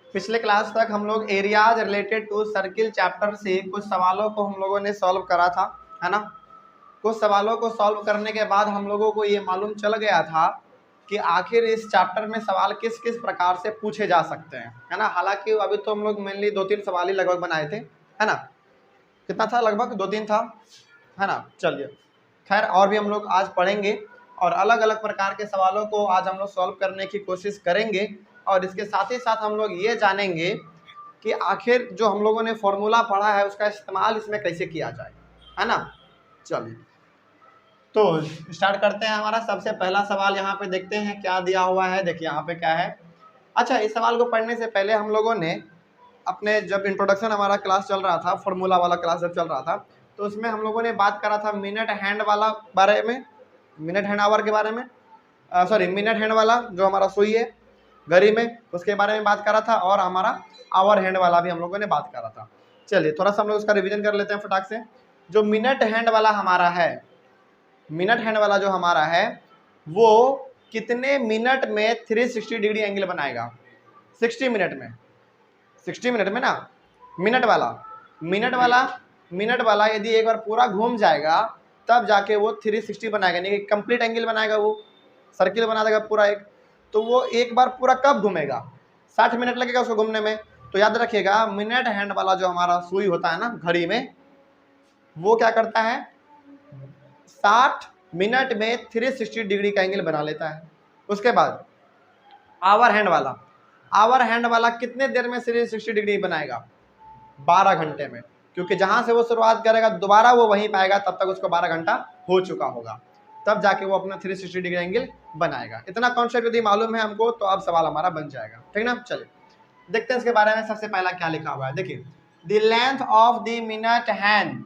पिछले क्लास तक हम लोग areas related to circle chapter से कुछ सवालों को हम लोगों ने सॉल्व करा था, है ना। कुछ सवालों को सॉल्व करने के बाद हम लोगों को ये मालूम चल गया था कि आखिर इस चैप्टर में सवाल किस किस प्रकार से पूछे जा सकते हैं, है ना। हालांकि अभी तो हम लोग मेनली 2-3 सवाल ही लगभग बनाए थे, है ना। कितना था? लगभग 2-3 था, है ना। चलिए खैर, और भी हम लोग आज पढ़ेंगे और अलग अलग प्रकार के सवालों को आज हम लोग सॉल्व करने की कोशिश करेंगे। और इसके साथ ही साथ हम लोग ये जानेंगे कि आखिर जो हम लोगों ने फॉर्मूला पढ़ा है उसका इस्तेमाल इसमें कैसे किया जाए, है ना। चलिए तो स्टार्ट करते हैं। हमारा सबसे पहला सवाल यहाँ पे देखते हैं क्या दिया हुआ है। देखिए यहाँ पे क्या है। अच्छा, इस सवाल को पढ़ने से पहले हम लोगों ने अपने जब इंट्रोडक्शन हमारा क्लास चल रहा था, फॉर्मूला वाला क्लास जब चल रहा था, तो उसमें हम लोगों ने बात करा था मिनट हैंड वाला बारे में, मिनट हैंड आवर के बारे में, सॉरी मिनट हैंड वाला जो हमारा सुई है घड़ी में, उसके बारे में बात करा था, और हमारा आवर हैंड वाला भी हम लोगों ने बात करा था। चलिए थोड़ा सा हम लोग उसका रिवीजन कर लेते हैं फटाक से। जो मिनट हैंड वाला हमारा है, मिनट हैंड वाला जो हमारा है वो कितने मिनट में 360 डिग्री एंगल बनाएगा? 60 मिनट में, 60 मिनट में ना। मिनट वाला यदि एक बार पूरा घूम जाएगा तब जाके वो 360 बनाएगा, यानी कि कंप्लीट एंगल बनाएगा, वो सर्किल बना देगा पूरा एक। तो वो एक बार पूरा कब घूमेगा? 60 मिनट लगेगा उसको घूमने में। तो याद रखिएगा, मिनट हैंड वाला जो हमारा सुई होता है ना घड़ी में, वो क्या करता है? 60 मिनट में 360 डिग्री का एंगल बना लेता है। उसके बाद आवर हैंड वाला कितने देर में 360 डिग्री बनाएगा? 12 घंटे में, क्योंकि जहां से वो शुरुआत करेगा दोबारा वो वहीं पाएगा, तब तक उसको 12 घंटा हो चुका होगा, तब जाके वो अपना 360 डिग्री एंगल बनाएगा। इतना कॉन्सेप्ट यदि मालूम है हमको तो अब सवाल हमारा बन जाएगा, ठीक ना। चलिए देखते हैं इसके बारे में। सबसे पहला क्या लिखा हुआ है, देखिए the length of the minute hand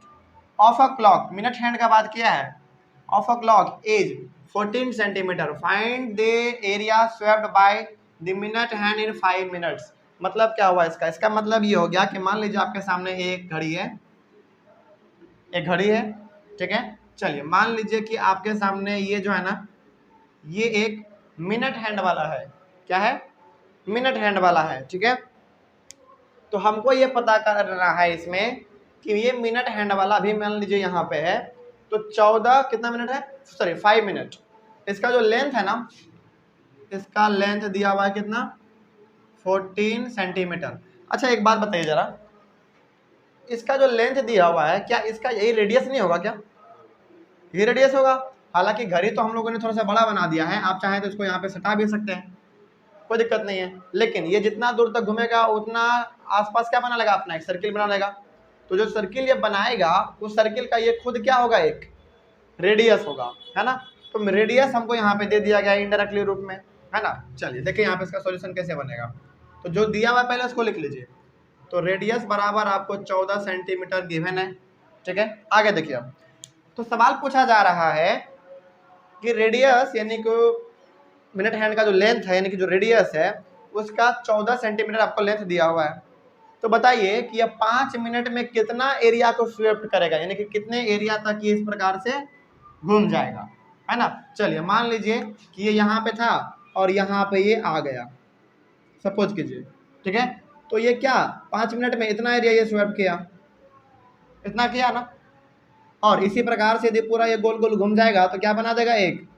of a clock, minute hand का बात किया है, of a clock is 14 centimetre, find the area swept by the minute hand in 5 minutes. मतलब क्या हुआ इसका? इसका मतलब ये हो गया कि मान लीजिए आपके सामने एक घड़ी है, ठीक है। चलिए मान लीजिए कि आपके सामने ये जो है ना, ये एक मिनट हैंड वाला है। क्या है? मिनट हैंड वाला है, ठीक है। तो हमको ये पता करना है इसमें कि ये मिनट हैंड वाला अभी मान लीजिए यहाँ पे है, तो 14 कितना मिनट है, सॉरी 5 मिनट। इसका जो लेंथ है ना, इसका लेंथ दिया हुआ है कितना? 14 सेंटीमीटर। अच्छा एक बात बताइए जरा, इसका जो लेंथ दिया हुआ है, क्या इसका यही रेडियस नहीं होगा? क्या ये रेडियस होगा? हालांकि घड़ी तो हम लोगों ने थोड़ा सा बड़ा बना दिया है, आप चाहें तो इसको यहाँ पे सटा भी सकते हैं, कोई दिक्कत नहीं है। लेकिन ये जितना दूर तक घूमेगा उतना आसपास क्या बना लेगा? अपना एक सर्किल बना लेगा। तो जो सर्किल ये बनाएगा उस सर्किल का ये खुद क्या होगा? एक रेडियस होगा, है ना। तो रेडियस हमको यहाँ पे दे दिया गया इनडायरेक्टली रूप में, है ना। चलिए देखिए यहाँ पे इसका सॉल्यूशन कैसे बनेगा। तो जो दिया हुआ पहले उसको लिख लीजिए। तो रेडियस बराबर आपको 14 सेंटीमीटर गिवन है, ठीक है। आगे देखिए, अब तो सवाल पूछा जा रहा है कि रेडियस यानी कि मिनट हैंड का जो लेंथ है, यानी कि जो रेडियस है उसका 14 सेंटीमीटर आपको लेंथ दिया हुआ है। तो बताइए कि यह 5 मिनट में कितना एरिया को स्वेप्ट करेगा, यानी कि कितने एरिया तक ये इस प्रकार से घूम जाएगा, है ना। चलिए मान लीजिए कि ये यहाँ पे था और यहाँ पे ये आ गया, सपोज कीजिए, ठीक है। तो ये क्या 5 मिनट में इतना एरिया ये स्वेप्ट किया, इतना किया ना। और इसी प्रकार से यदि पूरा ये गोल गोल घूम जाएगा तो क्या बना देगा? एक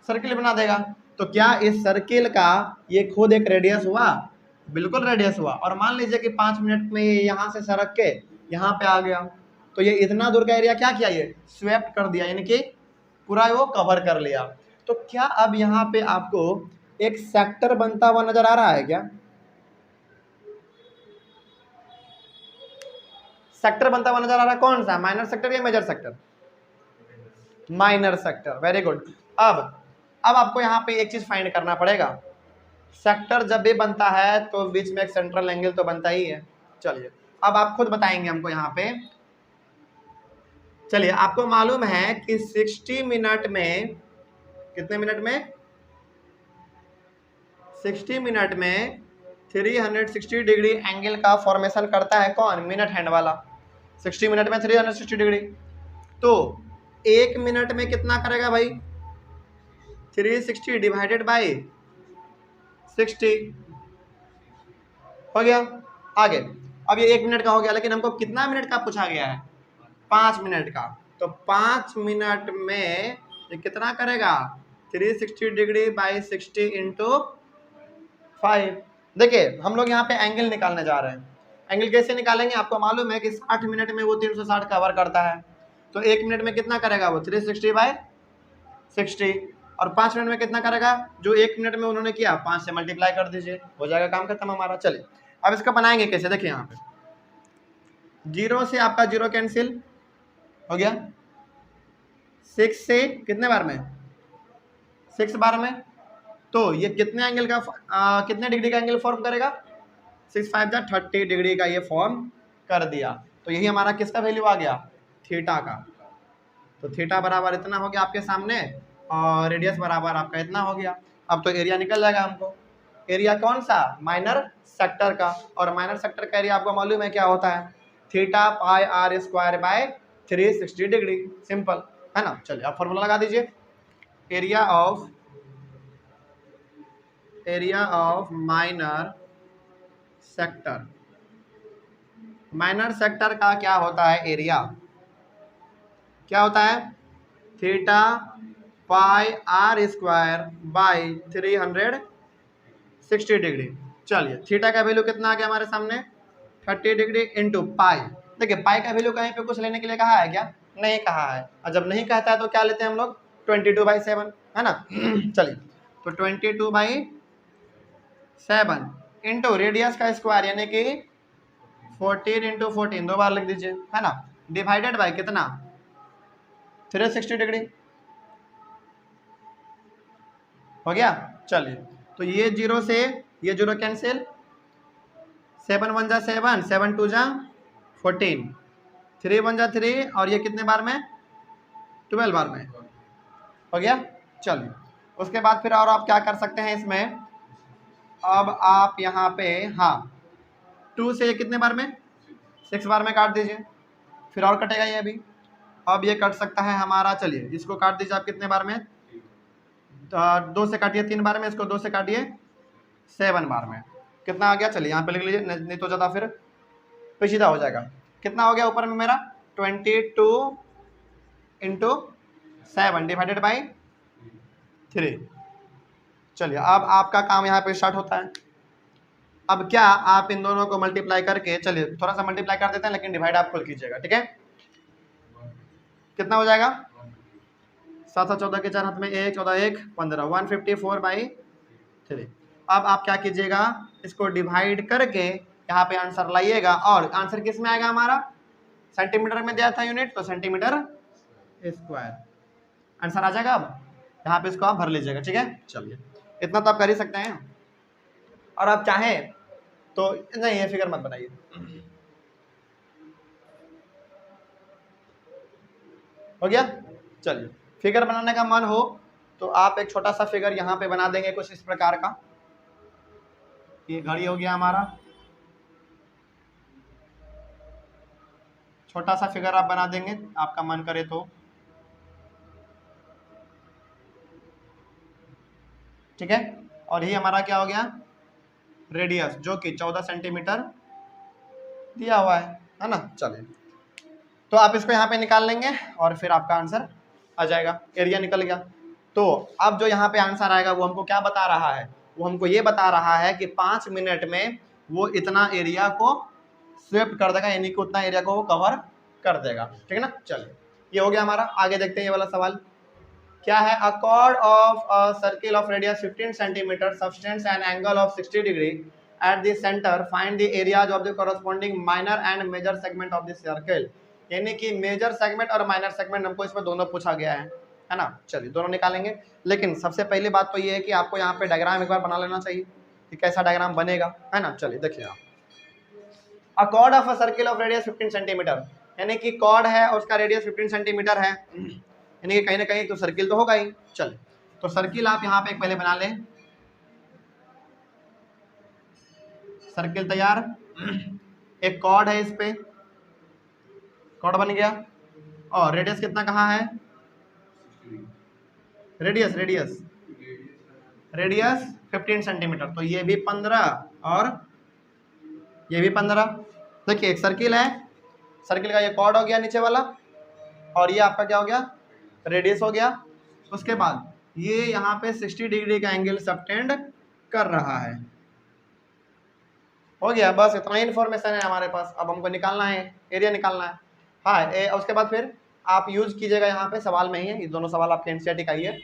सर्किल बना देगा। तो क्या इस सर्किल का ये खुद एक रेडियस हुआ? बिल्कुल रेडियस हुआ। और मान लीजिए कि 5 मिनट में ये यहाँ से सरक के यहाँ पे आ गया, तो ये इतना दूर का एरिया क्या किया? ये स्वेप्ट कर दिया, यानी कि पूरा वो कवर कर लिया। तो क्या अब यहाँ पे आपको एक सेक्टर बनता हुआ नजर आ रहा है? क्या सेक्टर बनता हुआ नजर आ रहा है? कौन सा? माइनर सेक्टर या major sector? Minor sector, very good. अब आपको यहाँ पे एक चीज फाइंड करना पड़ेगा। सेक्टर जब भी बनता है तो बीच में एक सेंट्रल एंगल तो बनता ही है। चलिए अब आप खुद बताएंगे हमको यहाँ पे। चलिए आपको मालूम है कि 60 मिनट में, कितने मिनट में? 60 मिनट में 360 डिग्री एंगल का फॉर्मेशन करता है कौन? मिनट हैंड वाला। 60 मिनट में 360 डिग्री, तो 1 मिनट में कितना करेगा भाई? 360 डिवाइडेड बाई 60, हो गया। आगे अब ये 1 मिनट का हो गया, लेकिन हमको कितना मिनट का पूछा गया है? 5 मिनट का। तो 5 मिनट में ये कितना करेगा? 360 डिग्री बाई 60 इंटू 5। देखिए हम लोग यहाँ पे एंगल निकालने जा रहे हैं। एंगल कैसे निकालेंगे? आपको मालूम है कि 60 मिनट में वो 360 कवर करता है, तो 1 मिनट में कितना करेगा वो? 360 बाई 60। और 5 मिनट में कितना करेगा? जो 1 मिनट में उन्होंने किया 5 से मल्टीप्लाई कर दीजिए, हो जाएगा काम खत्म हमारा। चलिए अब इसका बनाएंगे कैसे? देखिए यहाँ पे 0 से आपका 0 कैंसिल हो गया, 6 से कितने बार में? 6 बार में। तो ये कितने एंगल का कितने डिग्री का एंगल फॉर्म करेगा? 6 5 जा 30 डिग्री का ये फॉर्म कर दिया। तो यही हमारा किसका वैल्यू आ गया? थीटा का। तो थीटा बराबर इतना हो गया आपके सामने, और रेडियस बराबर आपका इतना हो गया। अब तो एरिया निकल जाएगा हमको। एरिया कौन सा? माइनर सेक्टर का। और माइनर सेक्टर का एरिया आपको मालूम है क्या होता है? Theta pi r square by 360 degree. Simple है ना। चलिए आप फॉर्मूला लगा दीजिए। Area of minor sector. Minor sector का क्या होता है? एरिया क्या होता है? Theta pi r square by 360 degree. चलिए थीटा का वैल्यू कितना आ गया हमारे सामने? 30 डिग्री इंटू पाई। देखिए पाई का वैल्यू कहीं पे कुछ लेने के लिए कहा है क्या? नहीं कहा है। और जब नहीं कहता है तो क्या लेते हैं हम लोग? 22/7 है ना। चलिए तो 22/7 इंटू रेडियस का स्क्वायर यानी कि 14 इंटू 14, 2 बार लिख दीजिए है ना, डिवाइडेड बाई कितना? 360 डिग्री। हो गया। चलिए तो ये 0 से ये 0 कैंसिल, 7 1 जा 7, 7 2 जा 14, 3 1 जा 3, और ये कितने बार में? 12 बार में। हो गया। चलिए उसके बाद फिर और आप क्या कर सकते हैं इसमें? अब आप यहाँ पे हाँ 2 से ये कितने बार में? 6 बार में काट दीजिए, फिर और कटेगा ये अभी। अब ये कट सकता है हमारा। चलिए इसको काट दीजिए आप कितने बार में? 2 से काटिए 3 बार में, इसको 2 से काटिए 7 बार में। कितना आ गया? चलिए यहाँ पे लिख लीजिए, नहीं तो ज़्यादा फिर पेचीदा हो जाएगा। कितना हो गया ऊपर में मेरा? 22 इंटू 7 डिवाइडेड बाई 3। चलिए अब आपका काम यहाँ पे स्टार्ट होता है। अब क्या आप इन दोनों को मल्टीप्लाई करके, चलिए थोड़ा सा मल्टीप्लाई कर देते हैं, लेकिन डिवाइड आप खुद कीजिएगा, ठीक है? कितना हो जाएगा? 7 14 के 4 हाथ में 1 14 1 15, 154/3। अब आप क्या कीजिएगा? इसको डिवाइड करके यहाँ पे आंसर लाइएगा, और आंसर किस में आएगा हमारा? सेंटीमीटर में दिया था यूनिट, तो सेंटीमीटर स्क्वायर आंसर आ जाएगा। अब यहाँ पे इसको आप भर लीजिएगा, ठीक है? चलिए इतना तो आप कर ही सकते हैं, और आप चाहें तो नहीं ये फिगर मत बनाइए। हो गया। चलिए फिगर बनाने का मन हो तो आप एक छोटा सा फिगर यहाँ पे बना देंगे कुछ इस प्रकार का। ये घड़ी हो गया हमारा, छोटा सा फिगर आप बना देंगे आपका मन करे तो, ठीक है? और ये हमारा क्या हो गया? रेडियस, जो कि 14 सेंटीमीटर दिया हुआ है ना। चलिए तो आप इसको यहाँ पे निकाल लेंगे और फिर आपका आंसर आ जाएगा। एरिया निकल गया। तो अब जो यहाँ पे आंसर आएगा वो हमको क्या बता रहा है? वो हमको ये बता रहा है कि 5 मिनट में वो इतना एरिया को स्वेप्ट कर देगा, यानी कि उतना एरिया को वो कवर कर देगा, ठीक है ना। चलिए ये हो गया हमारा। आगे देखते हैं ये वाला सवाल क्या है। अ chord of a circle of radius 15 cm subtends an angle of 60 degree at the center, find the areas of the corresponding minor and major segment of the circle। यानी कि मेजर सेगमेंट और माइनर सेगमेंट हमको इसमें दोनों पूछा गया है ना। चलिए दोनों निकालेंगे, लेकिन सबसे पहली बात तो ये है कि आपको यहाँ पे डायग्राम एक बार बना लेना चाहिए कि कैसा डायग्राम बनेगा, है ना। चलिए देखिए आप, अ chord of a circle of radius 15 centimetre, यानी कि कॉर्ड है और उसका रेडियस 15 सेंटीमीटर है, यानी कि कहीं ना कहीं तो सर्किल तो होगा ही। चल तो सर्किल आप यहाँ पे पहले बना लें। सर्किल तैयार। एक कॉर्ड है, इस पे कॉर्ड बन गया, और रेडियस कितना कहाँ है? रेडियस 15 सेंटीमीटर, तो ये भी 15 और ये भी 15। देखिए एक सर्किल है, सर्किल का ये कॉर्ड हो गया नीचे वाला, और ये आपका क्या हो गया, रेडियस हो गया। उसके बाद ये यहाँ पे 60 डिग्री का एंगल सबटेंड कर रहा है। हो गया, बस इतना ही इन्फॉर्मेशन है हमारे पास। अब हमको निकालना है, एरिया निकालना है। हाँ, उसके बाद फिर आप यूज कीजिएगा, यहाँ पे सवाल में ही है, ये दोनों सवाल आपके एनसीईआरटी का ही है।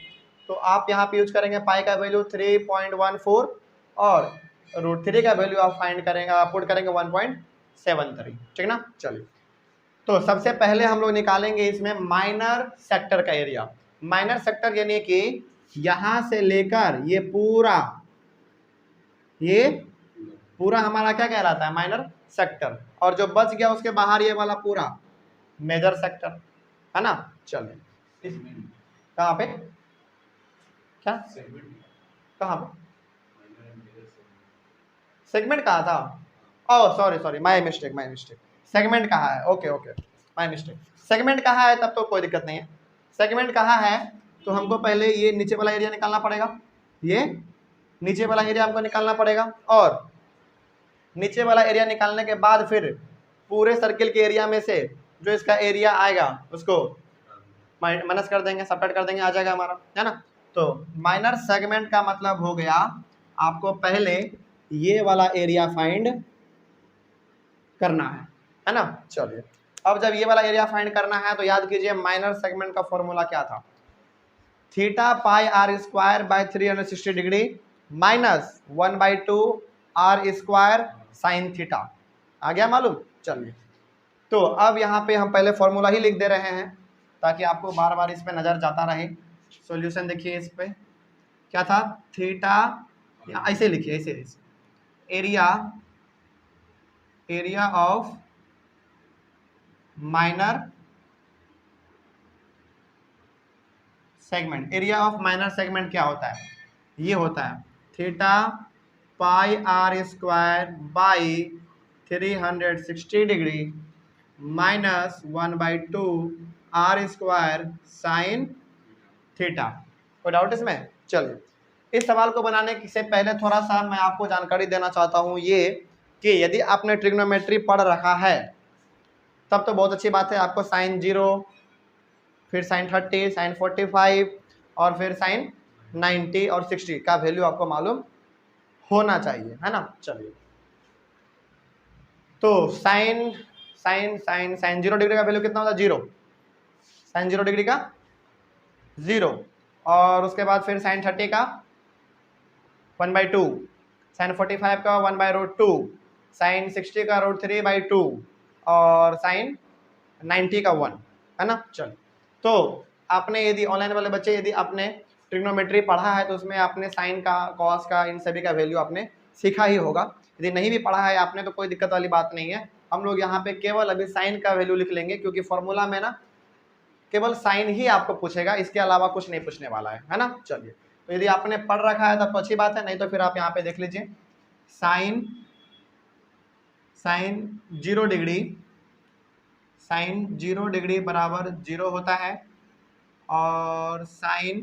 तो आप यहाँ पे यूज करेंगे पाई का वैल्यू 3.14 और √3 का वैल्यू आप फाइंड करेंगे, आप पुट करेंगे 1.73। ठीक ना। चलिए, तो सबसे पहले हम लोग निकालेंगे इसमें माइनर सेक्टर का एरिया। माइनर सेक्टर यानी कि यहां से लेकर ये पूरा हमारा क्या कहलाता है, माइनर सेक्टर। और जो बच गया उसके बाहर ये वाला पूरा मेजर सेक्टर, है ना। चलिए, कहाँ पे, क्या कहाँ पे सेगमेंट कहा था, oh sorry, my mistake. Segment कहाँ है, ओके माय मिस्टेक। सेगमेंट कहाँ है तब तो कोई दिक्कत नहीं है। सेगमेंट कहाँ है तो हमको पहले ये नीचे वाला एरिया निकालना पड़ेगा, ये नीचे वाला एरिया हमको निकालना पड़ेगा, और नीचे वाला एरिया निकालने के बाद फिर पूरे सर्किल के एरिया में से जो इसका एरिया आएगा उसको माइनस कर देंगे, सबट्रैक्ट कर देंगे, आ जाएगा हमारा, है ना। तो माइनर सेगमेंट का मतलब हो गया आपको पहले ये वाला एरिया फाइंड करना है ना। चलिए, अब जब ये वाला एरिया फाइंड करना है तो याद कीजिए माइनर सेगमेंट का फॉर्मूला क्या था, theta pi r square by 360 degree minus 1/2 r square sine theta. आ गया मालूम। चलिए, तो अब यहाँ पे हम पहले फॉर्मूला ही लिख दे रहे हैं ताकि आपको बार बार इस पे नज़र जाता रहे। सॉल्यूशन देखिए, इस पे क्या था, थीटा, ऐसे लिखिए, ऐसे area of minor segment. Area of minor segment क्या होता है, ये होता है theta pi r square by 360 degree minus 1/2 r square sine theta. कोई डाउट इसमें। चलिए, इस सवाल को बनाने से पहले थोड़ा सा मैं आपको जानकारी देना चाहता हूँ ये कि यदि आपने ट्रिग्नोमेट्री पढ़ रखा है तब तो बहुत अच्छी बात है, आपको साइन 0, फिर साइन 30, साइन 45 और फिर साइन 90 और 60 का वैल्यू आपको मालूम होना चाहिए, है ना। चलिए, तो साइन 0 डिग्री का वैल्यू कितना होता है, 0, साइन 0 डिग्री का 0, और उसके बाद फिर साइन 30 का 1/2, साइन 45 का 1/√2, साइन 60 का √3/2 और साइन 90 का 1, है ना। चलो, तो आपने यदि ऑनलाइन वाले बच्चे यदि आपने ट्रिग्नोमेट्री पढ़ा है तो उसमें आपने साइन का, कॉस का, इन सभी का वैल्यू आपने सीखा ही होगा। यदि नहीं भी पढ़ा है आपने तो कोई दिक्कत वाली बात नहीं है। हम लोग यहाँ पे केवल अभी साइन का वैल्यू लिख लेंगे क्योंकि फॉर्मूला में ना केवल साइन ही आपको पूछेगा, इसके अलावा कुछ नहीं पूछने वाला है ना। चलिए, तो यदि आपने पढ़ रखा है तब तो अच्छी बात है, नहीं तो फिर आप यहाँ पे देख लीजिए साइन 0 डिग्री, साइन 0 डिग्री बराबर 0 होता है, और साइन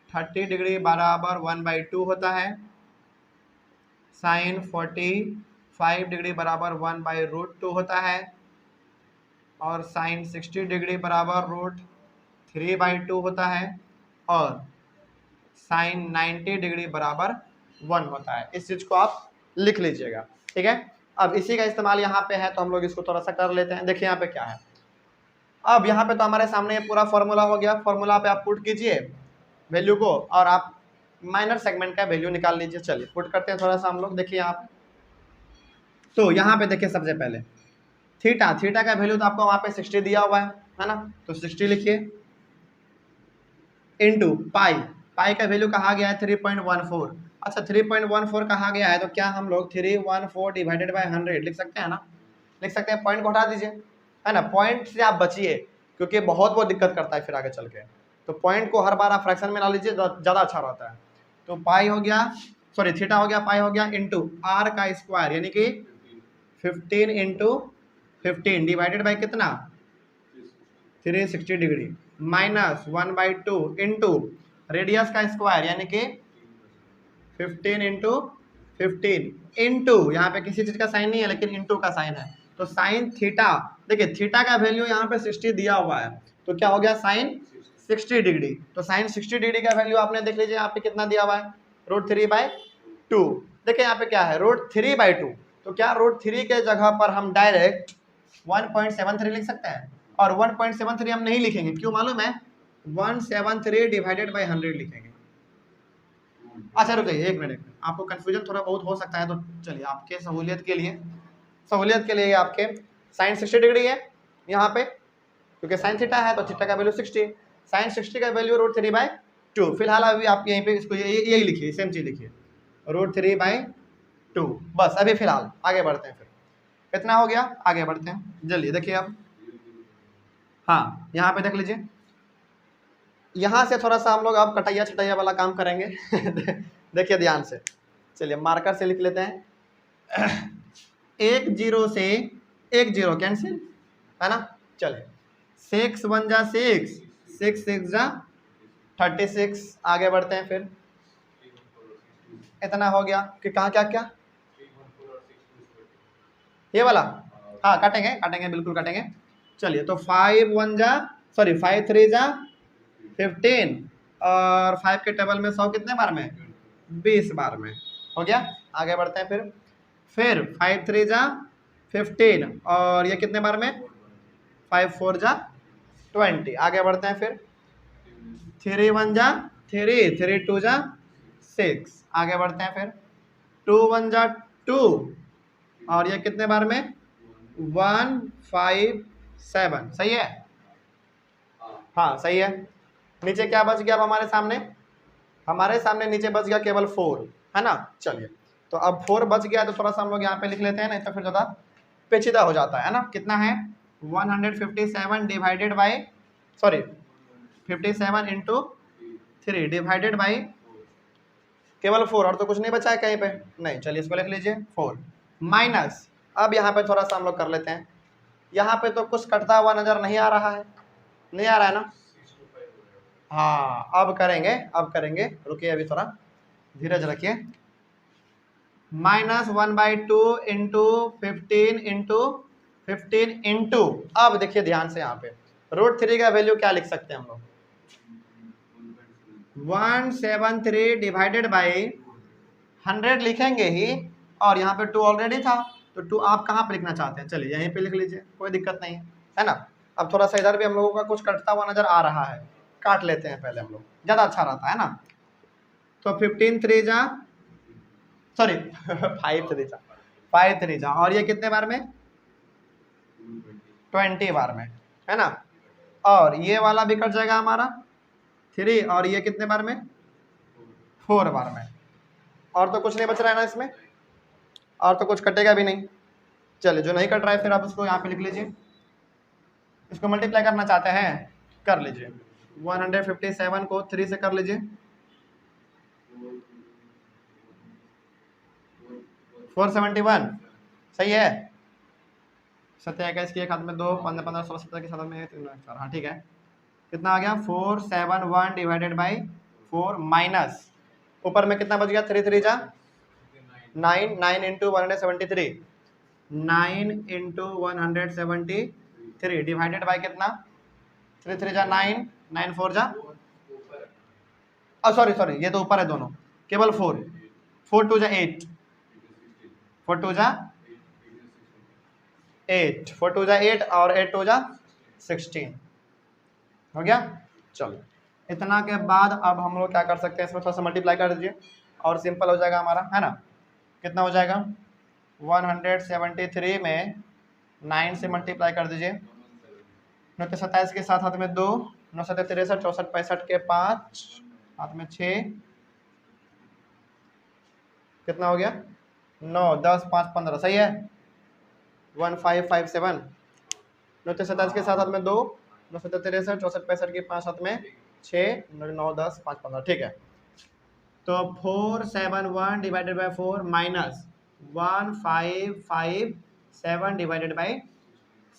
30 डिग्री बराबर 1/2 होता है, साइन 45 डिग्री बराबर 1/√2 होता है, और साइन 60 डिग्री बराबर √3/2 होता है, और साइन 90 डिग्री बराबर 1 होता है। इस चीज़ को आप लिख लीजिएगा, ठीक है। अब इसी का इस्तेमाल यहाँ पे है तो हम लोग इसको थोड़ा सा कर लेते हैं। देखिए यहाँ पे क्या है, अब यहाँ पे तो हमारे सामने ये पूरा फॉर्मूला हो गया। फॉर्मूला पे आप पुट कीजिए वैल्यू को और आप माइनर सेगमेंट का वैल्यू निकाल लीजिए। चलिए पुट करते हैं थोड़ा सा हम लोग। देखिए यहाँ पे, तो यहाँ पे देखिए सबसे पहले थीटा का वैल्यू तो आपको वहाँ पे 60 दिया हुआ है ना, तो 60 लिखिए इंटू पाई का वैल्यू कहा गया है 3.14। अच्छा 3.14 कहा गया है तो क्या हम लोग 314 डिवाइडेड बाय 100 लिख सकते हैं ना, लिख सकते हैं। पॉइंट को हटा दीजिए, है ना, पॉइंट से आप बचिए क्योंकि बहुत दिक्कत करता है फिर आगे चल के। तो पॉइंट को हर बार आप फ्रैक्शन में ला लीजिए, ज़्यादा अच्छा रहता है। तो पाई हो गया, सॉरी थीटा हो गया, पाई हो गया इंटू आर का स्क्वायर यानी कि 15 इंटू 15 डिवाइडेड बाई कितना 360 डिग्री माइनस 1/2 इंटू रेडियस का स्क्वायर यानी कि 15 इंटू 15 इंटू, यहाँ पे किसी चीज का साइन नहीं है लेकिन इंटू का साइन है, तो साइन थीटा, देखिए थीटा का वैल्यू यहाँ पे 60 दिया हुआ है, तो क्या हो गया साइन 60 डिग्री। तो साइन 60 डिग्री का वैल्यू आपने देख लीजिए यहाँ पे कितना दिया हुआ है, √3/2। देखिए यहाँ पे क्या है √3/2, तो क्या √3 के जगह पर हम डायरेक्ट 1.73 लिख सकते हैं, और 1.73 हम नहीं लिखेंगे, क्यों मालूम है, 173 डिवाइडेड बाई 100 लिखेंगे। अच्छा रुकिए एक मिनट, आपको कंफ्यूजन थोड़ा बहुत हो सकता है, तो चलिए आपके सहूलियत के लिए आपके साइन 60 डिग्री है यहाँ पे, क्योंकि साइन थीटा है तो थीटा का वैल्यू 60, साइन 60 का वैल्यू √3/2। फिलहाल अभी आप यहीं पे इसको यही लिखिए, सेम चीज लिखिए √3/2 बस। अभी फिलहाल आगे बढ़ते हैं, फिर कितना हो गया, आगे बढ़ते हैं, जल्दी देखिए अब। हाँ यहाँ पे देख लीजिए, यहाँ से थोड़ा सा हम लोग अब कटैया छटैया वाला काम करेंगे देखिए ध्यान से, चलिए मार्कर से लिख लेते हैं 1 0 से 1 0 कैंसिल है ना, चलिए 6 1 जा 6, 6 6 जा 36। आगे बढ़ते हैं, फिर इतना हो गया कि कहाँ क्या क्या ये वाला, हाँ काटेंगे बिल्कुल काटेंगे। चलिए तो 5 1 जा, सॉरी 5 3 जा 15, और 5 के टेबल में 100 कितने बार में, 20 बार में, हो गया। आगे बढ़ते हैं, फिर 5 3 जा 15, और ये कितने बार में, 5 4 जा 20। आगे बढ़ते हैं, फिर 3 1 जा 3, 3 2 जा 6। आगे बढ़ते हैं, फिर 2 1 जा 2, और ये कितने बार में, 1 5 7। सही है, हाँ सही है। नीचे क्या बच गया अब हमारे सामने नीचे बच गया केवल 4, है ना। चलिए तो अब 4 बच गया, तो थोड़ा सा हम लोग यहाँ पे लिख लेते हैं, नहीं तो फिर ज़्यादा पेचीदा हो जाता है ना। कितना है 157 divided by, sorry 57 into 3 divided by केवल 4, और तो कुछ नहीं बचा है कहीं पे, नहीं। चलिए इसको लिख लीजिए 4 माइनस, अब यहाँ पे थोड़ा सा हम लोग कर लेते हैं, यहाँ पे तो कुछ कटता हुआ नजर नहीं आ रहा है, नहीं आ रहा है ना। हाँ अब करेंगे, रुकिए अभी थोड़ा धीरज रखिए। -1/2 इंटू 15 इंटू, अब देखिए ध्यान से, यहाँ पे √3 का वैल्यू क्या लिख सकते हैं हम लोग, 173 डिवाइडेड बाई 100 लिखेंगे ही, और यहाँ पे 2 ऑलरेडी था, तो 2 आप कहाँ पे लिखना चाहते हैं, चलिए यहीं पे लिख लीजिए, कोई दिक्कत नहीं है ना। अब थोड़ा सा इधर भी हम लोगों का कुछ कटता हुआ नजर आ रहा है, काट लेते हैं पहले हम लोग, ज़्यादा अच्छा रहता है ना। तो 15 3 जा, सॉरी 5 3 जा, और ये कितने बार में, 20 बार में, है ना। और ये वाला भी कट जाएगा हमारा 3, और ये कितने बार में, 4 बार में, और तो कुछ नहीं बच रहा है ना इसमें, और तो कुछ कटेगा भी नहीं। चलिए जो नहीं कट रहा है, फिर आप इसको यहाँ पे लिख लीजिए, इसको मल्टीप्लाई करना चाहते हैं कर लीजिए, 157 को 3 से कर लीजिए, 471 सही है। 7 21 की एक हाथ में 2, 15 15 16 17 के साथ में 3 4, हाँ ठीक है। कितना आ गया 471 डिवाइडेड बाई 4 माइनस, ऊपर में कितना बच गया, 3 3 जा 9, 9 इंटू 173, 9 इंटू 173 डिवाइडेड बाई कितना, 3 3 जा 9, 9 4 जा, सॉरी ये तो ऊपर है दोनों, केवल 4, 4 2 जा 8, 4 2 जा 8, 4 2 जा 8, और 8 2 जा 16, हो गया। चलो इतना के बाद अब हम लोग क्या कर सकते हैं, इसमें थोड़ा सा मल्टीप्लाई कर दीजिए और सिंपल हो जाएगा हमारा, है ना। कितना हो जाएगा, 173 में 9 से मल्टीप्लाई कर दीजिए, 9 के 27 के साथ हाथ में 2, 9 7 63 64 65 के 5 हाथ में 6, कितना हो गया 9 10 5 15, सही है 1557। 9 के 27 के साथ हाथ में 2, 9 7 63 64 65 के 5 हाथ में 6, 9 10 5 15, ठीक है। तो 471 divided by 4 minus 1557 divided by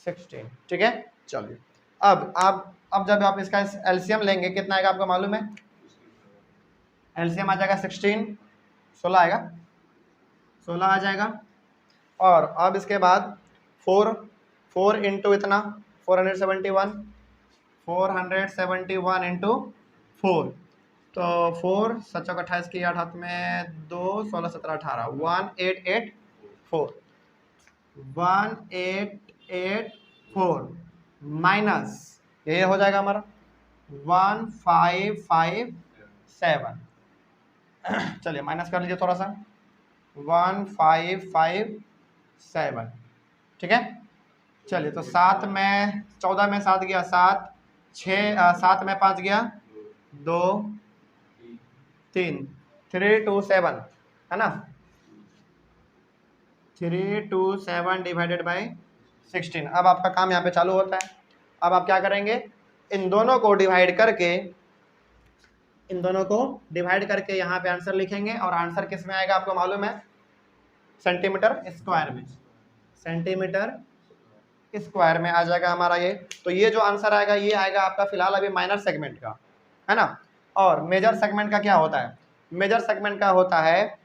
16, ठीक है। चलिए अब जब आप इसका एलसीएम लेंगे कितना आएगा आपको मालूम है, एलसीएम आ जाएगा 16 16 आएगा, 16 आ जाएगा। और अब इसके बाद 4 इंटू इतना 471 इंटू 4, तो 4 7 चौक 28 की 8 हाथ में 2 16 17 18 1884 माइनस ये हो जाएगा हमारा 1557। चलिए माइनस कर लीजिए थोड़ा सा 1557, ठीक है। चलिए तो 7 में 14 में 7 गया 7, 7 में 5 गया 2 3 327 है ना, 327 डिवाइडेड बाई 16। अब आपका काम यहाँ पे चालू होता है। अब आप क्या करेंगे, इन दोनों को डिवाइड करके यहाँ पे आंसर लिखेंगे, और आंसर किस में आएगा आपको मालूम है, सेंटीमीटर स्क्वायर में, सेंटीमीटर स्क्वायर में आ जाएगा हमारा ये। तो ये जो आंसर आएगा ये आएगा आपका फिलहाल अभी माइनर सेगमेंट का, है ना। और मेजर सेगमेंट का क्या होता है, मेजर सेगमेंट का होता है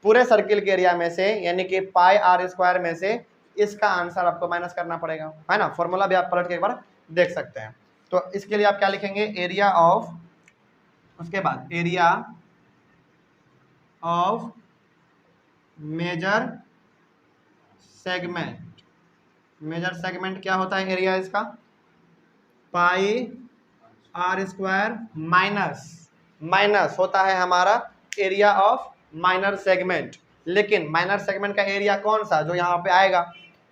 पूरे सर्किल के एरिया में से, यानी कि पाई आर स्क्वायर में से इसका आंसर आपको माइनस करना पड़ेगा, है ना। फॉर्मूला भी आप पलट के एक बार देख सकते हैं। तो इसके लिए आप क्या लिखेंगे, एरिया ऑफ, उसके बाद area of major segment, major segment क्या होता है एरिया इसका, पाई आर स्क्वायर माइनस होता है हमारा एरिया ऑफ माइनर सेगमेंट। लेकिन माइनर सेगमेंट का एरिया कौन सा, जो यहाँ पे आएगा।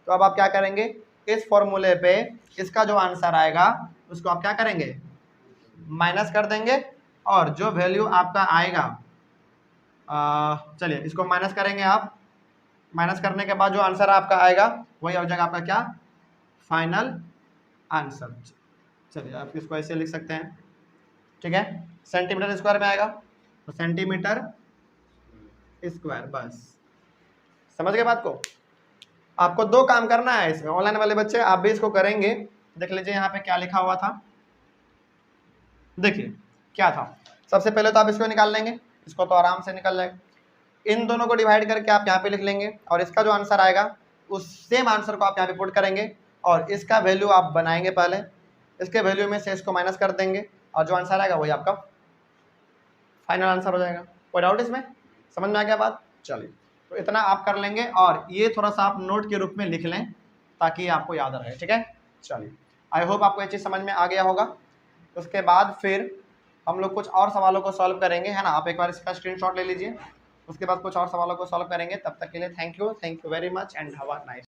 तो अब आप क्या करेंगे, इस फॉर्मूले पे इसका जो आंसर आएगा उसको आप क्या करेंगे, माइनस कर देंगे, और जो वैल्यू आपका आएगा, चलिए इसको माइनस करेंगे आप, माइनस करने के बाद जो आंसर आपका आएगा वही हो जाएगा आपका क्या, फाइनल आंसर। चलिए आप इसको ऐसे लिख सकते हैं, ठीक है। सेंटीमीटर स्क्वायर में आएगा तो सेंटीमीटर स्क्वायर, बस समझ गए बात को। आपको 2 काम करना है इसमें, ऑनलाइन वाले बच्चे आप भी इसको करेंगे। देख लीजिए यहाँ पे क्या लिखा हुआ था, देखिए क्या था। सबसे पहले तो आप इसको निकाल लेंगे, इसको तो आराम से निकल जाएगा। इन दोनों को डिवाइड करके आप यहाँ पे लिख लेंगे, और इसका जो आंसर आएगा उस सेम आंसर को आप यहाँ पे पुट करेंगे, और इसका वैल्यू आप बनाएंगे पहले, इसके वैल्यू में से इसको माइनस कर देंगे, और जो आंसर आएगा वही आपका फाइनल आंसर हो जाएगा। कोई डाउट इसमें, समझ में आ गया बात। चलिए तो इतना आप कर लेंगे, और ये थोड़ा सा आप नोट के रूप में लिख लें ताकि आपको याद रहे, ठीक है। चलिए आई होप आपको ये चीज़ समझ में आ गया होगा। उसके बाद फिर हम लोग कुछ और सवालों को सॉल्व करेंगे, है ना। आप एक बार इसका स्क्रीनशॉट ले लीजिए, उसके बाद कुछ और सवालों को सॉल्व करेंगे। तब तक के लिए thank you very much and have a nice.